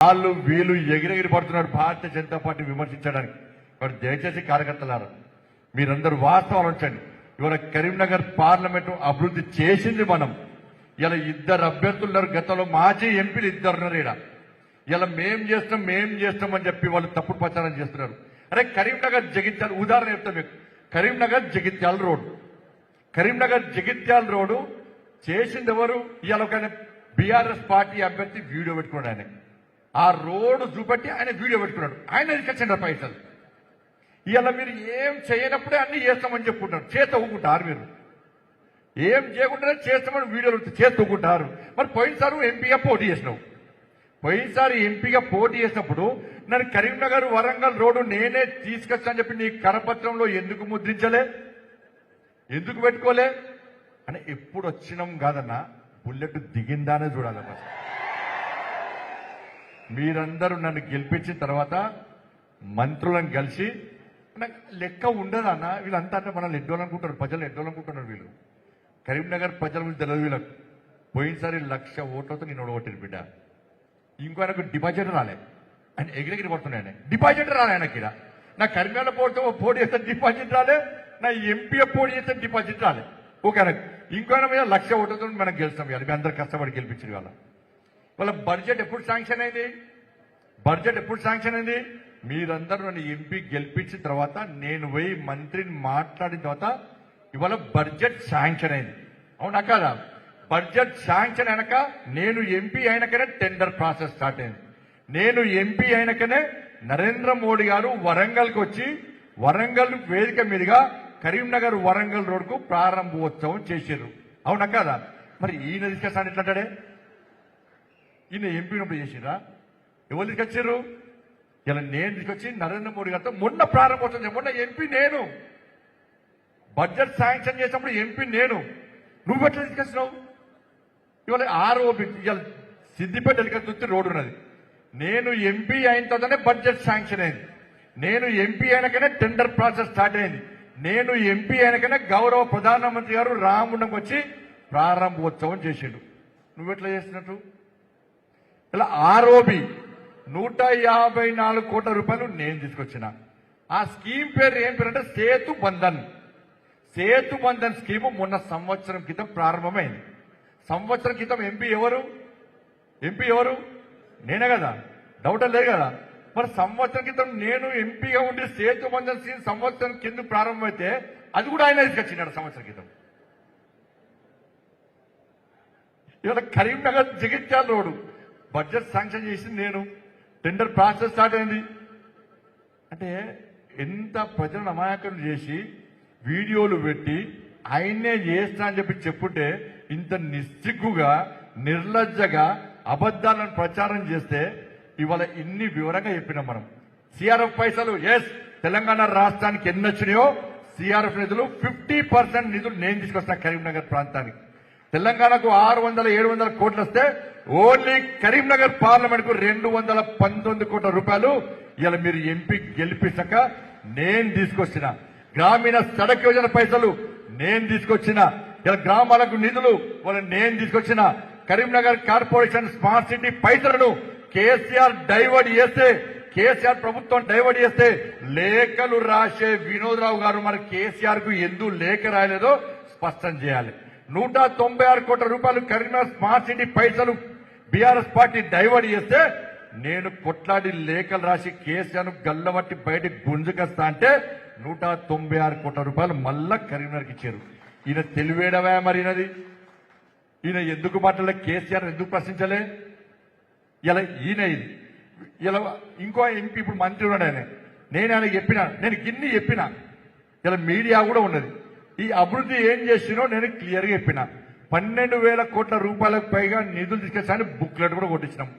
వాళ్ళు వీళ్ళు ఎగిరెగిరి పడుతున్నారు భారతీయ జనతా పార్టీ విమర్శించడానికి. మరి దయచేసి కార్యకర్తలారా మీరందరూ వాస్తవాలు ఉంచండి. ఇవాళ కరీంనగర్ పార్లమెంటు అభివృద్ధి చేసింది మనం. ఇలా ఇద్దరు అభ్యర్థులు ఉన్నారు, గతంలో మాజీ ఎంపీలు ఇద్దరు ఉన్నారు. ఇలా మేం చేస్తాం అని చెప్పి వాళ్ళు తప్పుడు ప్రచారం చేస్తున్నారు. అరే కరీంనగర్ జగిత్యాల ఉదాహరణ చెప్తాం మీకు. కరీంనగర్ జగిత్యాల రోడ్డు చేసింది ఎవరు? ఇవాళ ఒక బీఆర్ఎస్ పార్టీ అభ్యర్థి వీడియో పెట్టుకున్నాడు. ఆయన ఆ రోడ్డు చూపెట్టి ఆయన వీడియో పెట్టుకున్నాడు. ఆయన తీసుకొచ్చిండ్రు పైసలు. ఇవాళ మీరు ఏం చేయనప్పుడే అన్ని చేస్తామని చెప్పుకుంటారు, చేత ఊకుంటారు. మీరు ఏం చేయకుండా చేస్తామని వీడియోలు చేత ఊకుంటారు. మరి పోయినసారి ఎంపీగా పోటీ చేసినావు. పోయినసారి ఎంపీగా పోటీ చేసినప్పుడు నన్ను కరీంనగర్ వరంగల్ రోడ్డు నేనే తీసుకొచ్చానని చెప్పి నీ కరపత్రంలో ఎందుకు ముద్రించలే, ఎందుకు పెట్టుకోలే అని ఎప్పుడు వచ్చినాం కాదన్నా. బుల్లెట్ దిగిందానే చూడాలి. మీరందరూ నన్ను గెలిపించిన తర్వాత మంత్రులను కలిసి నాకు లెక్క ఉండదు అన్న. వీళ్ళంతా అంటే మనల్ని ఎడ్డోలనుకుంటారు, ప్రజలు ఎడ్డోలనుకుంటున్నారు. వీళ్ళు కరీంనగర్ ప్రజల గురించి తెలియదు వీళ్ళకు. పోయినసారి 1,00,000 ఓట్లతో నేను ఓడగొట్టిన బిడ్డ. ఇంకో ఆయనకు డిపాజిట్ రాలే, ఆయన ఎగిరెగిరి పడుతున్నాయి. డిపాజిట్ రాలే ఆయనకి. నా కరీంనగర్ పోటీ చేస్తే డిపాజిట్ రాలే, నా ఎంపీ పోటీ చేస్తే డిపాజిట్ రాలే. ఓకే ఆయనకు. ఇంకో ఆయన మీద 1,00,000 ఓట్లతో మనం గెలుస్తాం. ఇవాళ మీ అందరు కష్టపడి గెలిపించారు. వాళ్ళ బడ్జెట్ ఎప్పుడు శాంక్షన్ అయింది? మీరందరూ నన్ను ఎంపీ గెలిపించిన తర్వాత నేను పోయి మంత్రిని మాట్లాడిన తర్వాత ఇవాళ బడ్జెట్ శాంక్షన్ అయింది. అవునా కాదా? బడ్జెట్ శాంక్షన్ అయినాక నేను ఎంపీ అయినాకనే టెండర్ ప్రాసెస్ స్టార్ట్ అయింది. నేను ఎంపీ అయినాకనే నరేంద్ర మోడీ గారు వరంగల్కి వచ్చి వరంగల్ వేదిక మీదుగా కరీంనగర్ వరంగల్ రోడ్కు ప్రారంభోత్సవం చేశారు. అవునా కాదా? మరి ఈయన తీసుకొస్తాను ఎట్లంటాడే? ఈయన ఎంపీ ఉన్నప్పుడు చేసిరా? ఎవరు తీసుకొచ్చారు? ఇలా నేను తీసుకొచ్చి నరేంద్ర మోడీ గారితో మొన్న ప్రారంభోత్సవం. మొన్న ఎంపీ నేను, బడ్జెట్ శాంక్షన్ చేసినప్పుడు ఎంపీ నేను. నువ్వు ఎట్లా తీసుకొచ్చినావు? ఇవాళ ఆర్ఓబి ఇవాళ సిద్దిపేట ఎలికత్తి రోడ్డు ఉన్నది. నేను ఎంపీ అయిన తర్వాతనే బడ్జెట్ శాంక్షన్ అయింది. నేను ఎంపీ అయినాకనే టెండర్ ప్రాసెస్ స్టార్ట్ అయింది. నేను ఎంపీ అయినాకనే గౌరవ ప్రధానమంత్రి గారు రామగుండంకి వచ్చి ప్రారంభోత్సవం చేసిండు. నువ్వెట్లా చేసినట్టు? ఇలా ఆర్ఓబి 154 కోట్ల రూపాయలు నేను తీసుకొచ్చిన. ఆ స్కీమ్ పేరు ఏం పేరు అంటే సేతు బంధన్ స్కీము మొన్న సంవత్సరం క్రితం ప్రారంభమైంది. సంవత్సరం క్రితం ఎంపీ ఎవరు? నేనే కదా, డౌట్ లేదు కదా. మరి సంవత్సరం క్రితం నేను ఎంపీగా ఉండి సేతు బంధన్ స్కీమ్ సంవత్సరం కింద ప్రారంభమైతే అది కూడా ఆయన తీసుకొచ్చినాడు సంవత్సరం క్రితం. ఇవాళ Karimnagar Jagtial road budget sanction చేసింది నేను, టెండర్ ప్రాసెస్ స్టార్ట్ అయింది. అంటే ఎంత ప్రజలను అమాయకం చేసి వీడియోలు పెట్టి ఆయన్నే చేస్తా అని చెప్పి చెప్పుంటే ఇంత నిస్సిగ్గుగా నిర్లజ్జగా అబద్ధాలను ప్రచారం చేస్తే ఇవాళ ఇన్ని వివరంగా చెప్పినాం మనం. సిఆర్ఎఫ్ పైసలు తెలంగాణ రాష్ట్రానికి ఎన్ని వచ్చినాయో సిఆర్ఎఫ్ నిధులు 50% నిధులు నేను తీసుకొస్తా కరీంనగర్ ప్రాంతానికి. తెలంగాణకు 600-700 కోట్లు వస్తే ఓన్లీ కరీంనగర్ పార్లమెంట్ కు 219 కోట్ల రూపాయలు ఇలా మీరు ఎంపీ గెలిపించాక నేను తీసుకొచ్చిన. గ్రామీణ సడక్ యోజన పైసలు నేను తీసుకొచ్చిన. ఇలా గ్రామాలకు నిధులు నేను తీసుకొచ్చిన. కరీంనగర్ కార్పొరేషన్ స్మార్ట్ సిటీ పైసలను కేసీఆర్ ప్రభుత్వం డైవర్ట్ చేస్తే లేఖలు రాసే వినోద్ రావు గారు మరి కేసీఆర్ కు ఎందుకు లేఖ రాయలేదో స్పష్టం చేయాలి. 196 కోట్ల రూపాయలు కరీంనగర్ స్మార్ట్ సిటీ పైసలు బీఆర్ఎస్ పార్టీ డైవర్ట్ చేస్తే నేను కొట్లాడి లేఖలు రాసి కేసీఆర్ గల్లబట్టి బయటకు గుంజుకొస్తా అంటే 196 కోట్ల రూపాయలు మళ్ళా కరీంనగర్కి ఇచ్చారు. ఈయన తెలివేడవా మరి? ఈయన ఎందుకు మాట్లాడలే? కేసీఆర్ ఎందుకు ప్రశ్నించలే? ఇలా ఈయన ఇలా ఇంకో ఎంపీ ఇప్పుడు మంత్రి ఉన్నాడు. నేను ఆయనకి చెప్పిన, నేను గిన్ని చెప్పిన, ఇలా మీడియా కూడా ఉన్నది. ఈ అభివృద్ధి ఏం చేసినో నేను క్లియర్గా చెప్పిన. 12,000 కోట్ల రూపాయలకు పైగా నిధులు తీసుకొచ్చాను, బుక్లెట్ కూడా కొట్టించినాం.